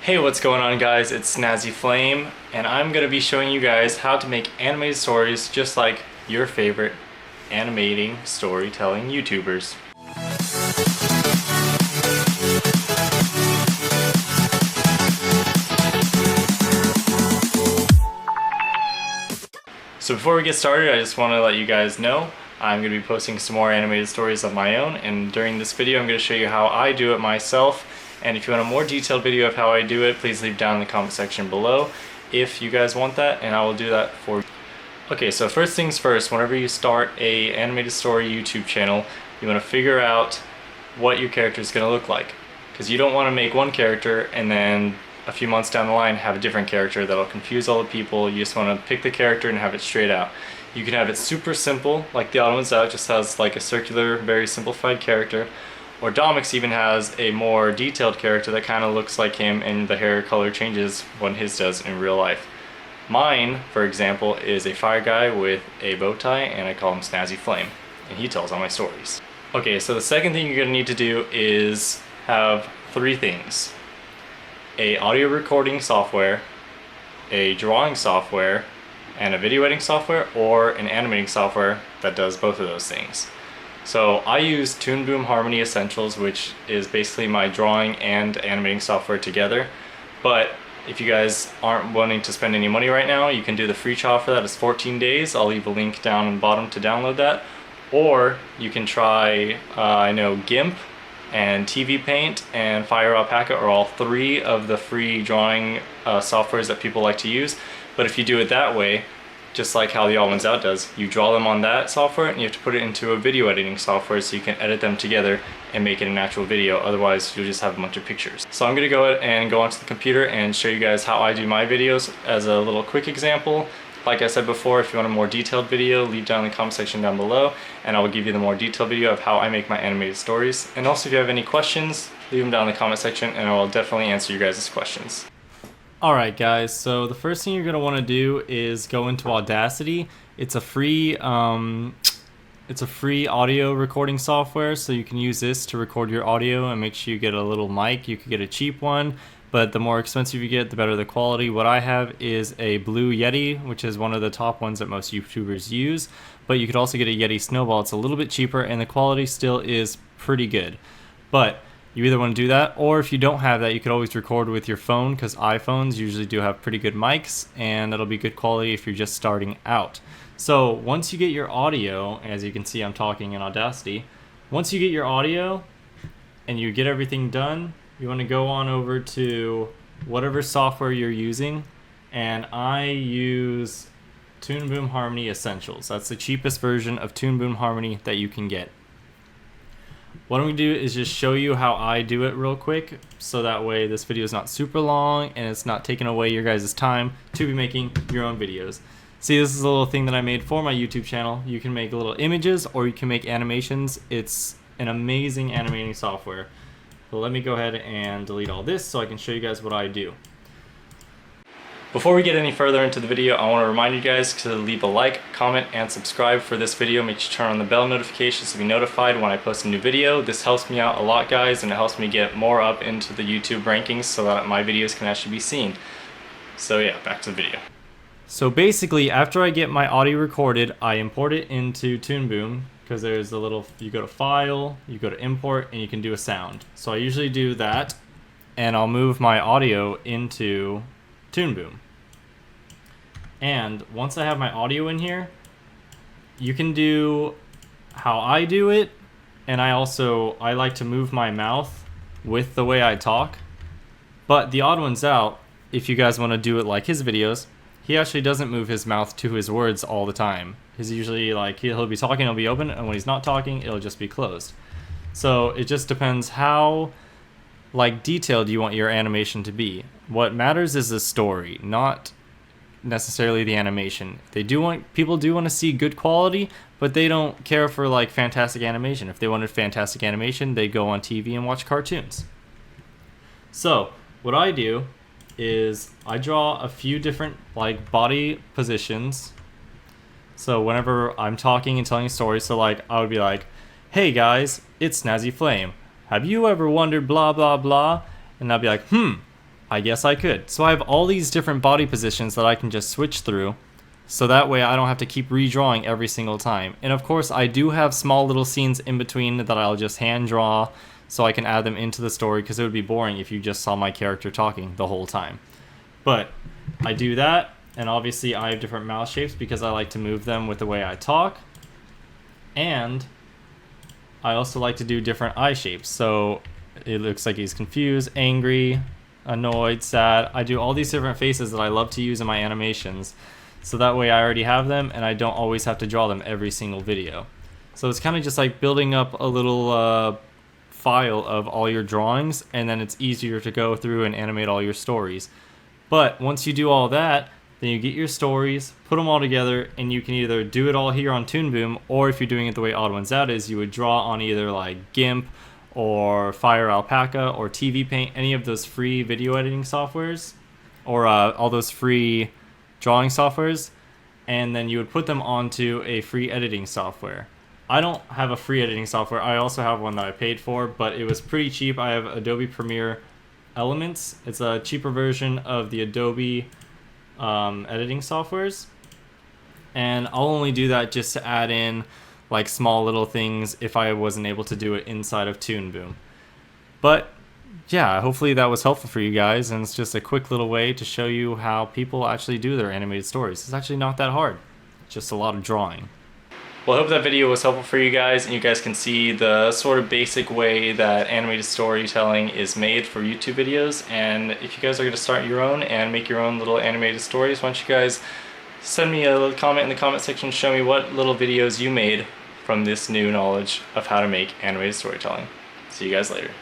Hey, what's going on guys? It's Snazzy Flame, and I'm going to be showing you guys how to make animated stories just like your favorite animating storytelling YouTubers. So before we get started, I just want to let you guys know I'm going to be posting some more animated stories of my own, and during this video I'm going to show you how I do it myself. And if you want a more detailed video of how I do it, please leave down in the comment section below if you guys want that, and I will do that for you. Okay, so first things first, whenever you start a animated story YouTube channel, you want to figure out what your character is going to look like. Because you don't want to make one character and then a few months down the line have a different character that'll confuse all the people. You just want to pick the character and have it straight out. You can have it super simple, like the Odd Ones Out just has like a circular, very simplified character. Or Domix even has a more detailed character that kind of looks like him, and the hair color changes when his does in real life. Mine, for example, is a fire guy with a bow tie, and I call him Snazzy Flame, and he tells all my stories. Okay, so the second thing you're going to need to do is have three things: a audio recording software, a drawing software, and a video editing software, or an animating software that does both of those things. So I use Toon Boom Harmony Essentials, which is basically my drawing and animating software together. But if you guys aren't wanting to spend any money right now, you can do the free trial for that. It's 14 days. I'll leave a link down in the bottom to download that. Or you can try, I know GIMP and TV Paint and Fire Alpaca are all three of the free drawing softwares that people like to use. But if you do it that way, just like how the All Ones Out does, you draw them on that software and you have to put it into a video editing software so you can edit them together and make it an actual video. Otherwise you'll just have a bunch of pictures. So I'm going to go ahead and go onto the computer and show you guys how I do my videos as a little quick example. Like I said before, if you want a more detailed video, leave down in the comment section down below and I will give you the more detailed video of how I make my animated stories. And also if you have any questions, leave them down in the comment section and I will definitely answer you guys' questions. Alright guys, so the first thing you're going to want to do is go into Audacity. It's a free audio recording software, so you can use this to record your audio and make sure you get a little mic. You could get a cheap one, but the more expensive you get, the better the quality. What I have is a Blue Yeti, which is one of the top ones that most YouTubers use, but you could also get a Yeti Snowball. It's a little bit cheaper and the quality still is pretty good. But you either want to do that, or if you don't have that, you could always record with your phone, because iPhones usually do have pretty good mics, and that'll be good quality if you're just starting out. So once you get your audio, as you can see I'm talking in Audacity, once you get your audio and you get everything done, you want to go on over to whatever software you're using, and I use Toon Boom Harmony Essentials. That's the cheapest version of Toon Boom Harmony that you can get. What I'm going to do is just show you how I do it real quick, so that way this video is not super long and it's not taking away your guys' time to be making your own videos. See, this is a little thing that I made for my YouTube channel. You can make little images or you can make animations. It's an amazing animating software. But let me go ahead and delete all this so I can show you guys what I do. Before we get any further into the video, I want to remind you guys to leave a like, comment, and subscribe for this video. Make sure you turn on the bell notifications to be notified when I post a new video. This helps me out a lot, guys, and it helps me get more up into the YouTube rankings so that my videos can actually be seen. So yeah, back to the video. So basically, after I get my audio recorded, I import it into Toon Boom, because there's a little, you go to File, you go to Import, and you can do a sound. So I usually do that, and I'll move my audio into Toon Boom. And once I have my audio in here, you can do how I do it, and I like to move my mouth with the way I talk. But the Odd Ones Out, if you guys want to do it like his videos, he actually doesn't move his mouth to his words all the time. He's usually like, he'll be talking, it'll be open, and when he's not talking, it'll just be closed. So it just depends how like detailed you want your animation to be. What matters is the story, not necessarily the animation. People do want to see good quality, but they don't care for like fantastic animation. If they wanted fantastic animation, they'd go on TV and watch cartoons. So what I do is I draw a few different like body positions. So whenever I'm talking and telling a story, so like I would be like, hey guys, it's Snazzy Flame. Have you ever wondered blah blah blah? And I'll be like, I guess I could. So I have all these different body positions that I can just switch through. So that way I don't have to keep redrawing every single time. And of course I do have small little scenes in between that I'll just hand draw so I can add them into the story, because it would be boring if you just saw my character talking the whole time. But I do that, and obviously I have different mouth shapes because I like to move them with the way I talk. And I also like to do different eye shapes. So it looks like he's confused, angry, annoyed, sad. I do all these different faces that I love to use in my animations. So that way I already have them and I don't always have to draw them every single video. So it's kind of just like building up a little file of all your drawings, and then it's easier to go through and animate all your stories. But once you do all that, then you get your stories, put them all together, and you can either do it all here on Toon Boom, or if you're doing it the way Odd Ones Out is, you would draw on either like GIMP or Fire Alpaca or TV Paint, any of those free video editing softwares, or all those free drawing softwares, and then you would put them onto a free editing software. I don't have a free editing software. I also have one that I paid for, but it was pretty cheap. I have Adobe Premiere Elements. It's a cheaper version of the Adobe editing softwares, and I'll only do that just to add in like small little things if I wasn't able to do it inside of Toon Boom. But yeah, hopefully that was helpful for you guys, and it's just a quick little way to show you how people actually do their animated stories. It's actually not that hard, just a lot of drawing. Well, I hope that video was helpful for you guys, and you guys can see the sort of basic way that animated storytelling is made for YouTube videos. And if you guys are going to start your own and make your own little animated stories, why don't you guys send me a little comment in the comment section, show me what little videos you made from this new knowledge of how to make animated storytelling. See you guys later.